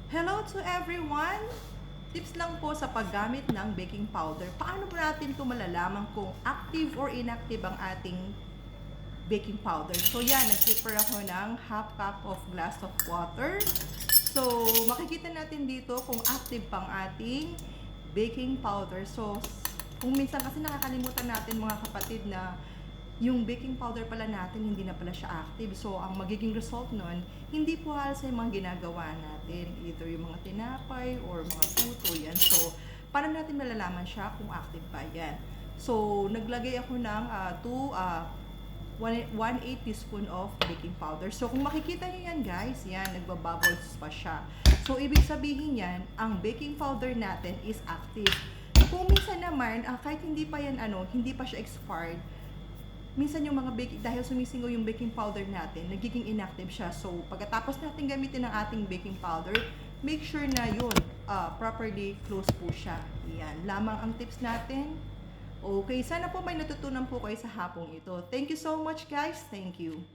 Hello to everyone! Tips lang po sa paggamit ng baking powder. Paano ba natin ito malalaman kung active or inactive ang ating baking powder? So yan, nag-prepare ako ng half cup of glass of water. So makikita natin dito kung active pang ating baking powder. So kung minsan kasi nakakalimutan natin mga kapatid na yung baking powder pala natin hindi na pala siya active. So, ang magiging result nun, hindi po halos sa mga ginagawa natin. Either yung mga tinapay or mga puto, yan. So, paano natin malalaman siya kung active pa yan? So, naglagay ako ng 1/8 teaspoon of baking powder. So, kung makikita nyo yan guys, yan, nagbabubbles pa siya. So, ibig sabihin yan, ang baking powder natin is active. Kung minsan naman, kahit hindi pa yan, hindi pa siya expired, minsan yung mga baking, dahil sumisingaw yung baking powder natin, nagiging inactive siya. So, pagkatapos natin gamitin ang ating baking powder, make sure na yun, properly close po siya. Yan, lamang ang tips natin. Okay, sana po may natutunan po kayo sa hapong ito. Thank you so much guys. Thank you.